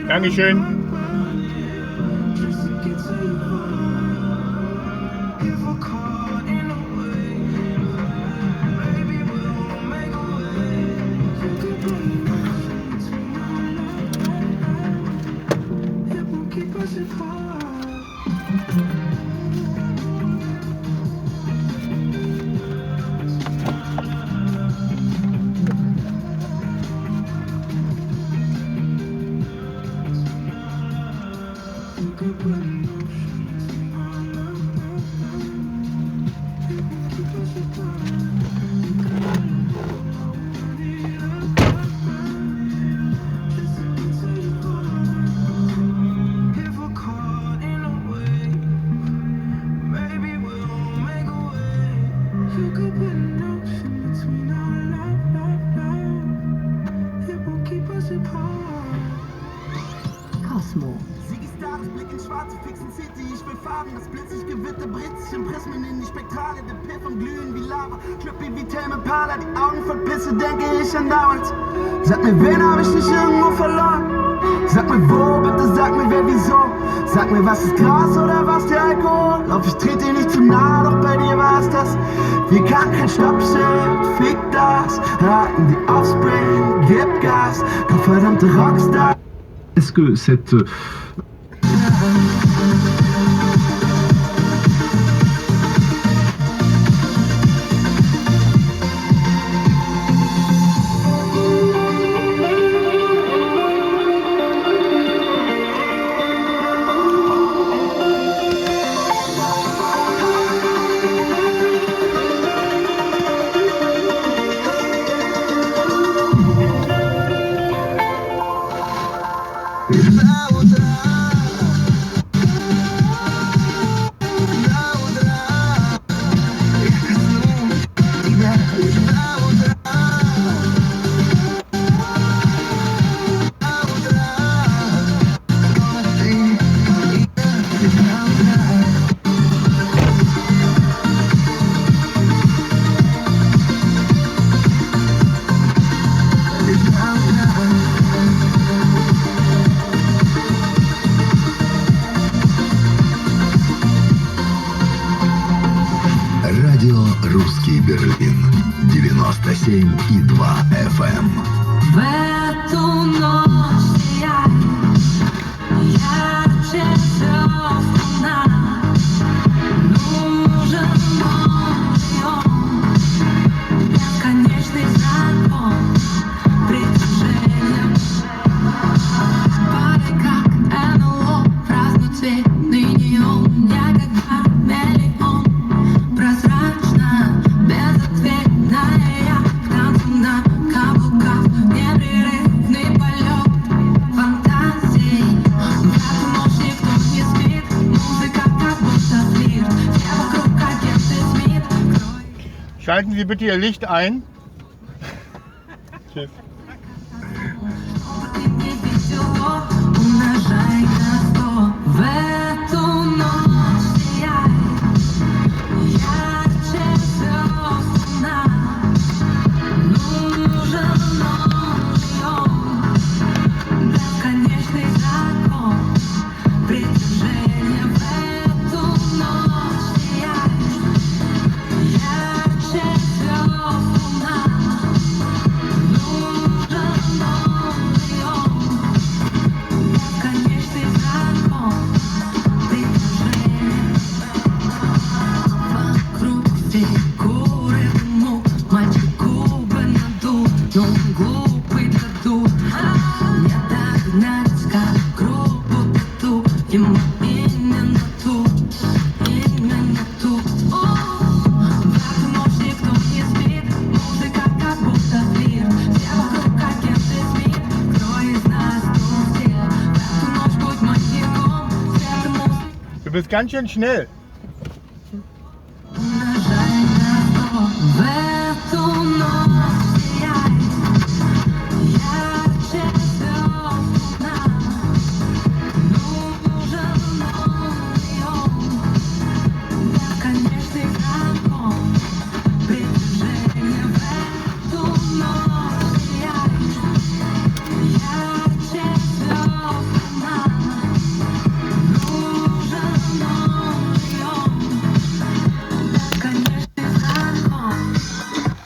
Dankeschön. Sag mir, wen hab ich nicht irgendwo verloren? Sag mir wo, bitte sag mir wer, wieso? Sag mir, was ist Gras oder was der Alkohol? Lauf, ich trete dir nicht zu nah, doch bei dir war's das. Wir kann kein Stoppschild, fick das. Raten die Offspring, gib Gas. Verdammte Rockstar. Est-ce que cette... Русский Берлин 97,2 FM. В эту ночь ярче звезд луна. Нужен он, бесконечный закон притяжения. Пари как НЛО, разноцветный неон, никогда миллион. Прозрачно, безответная я к танцу на каблуках. Непрерывный полет фантазий. В эту ночь никто не спит. Музыка как будто флирт. Все вокруг агенты Смит. Schalten Sie bitte Ihr Licht ein. Tschüss. Умножай на 100. В эту ночь сияй ярче звезд луна. Нужен он, бесконечный закон притяжения. В эту ночь сияй ярче звезд луна. Нужен он, бесконечный закон притяжения. Вокруг фигуры ему мальчик губы надут, но он глупый дадут. Не догнать, как группу тату. Ему именно тут. В эту ночь никто не спит. Музыка как будто флирт. Все вокруг агенты Смит. Кто из нас тут? В эту ночь будь маньяком. Света музыки. Du bist ganz schön schnell.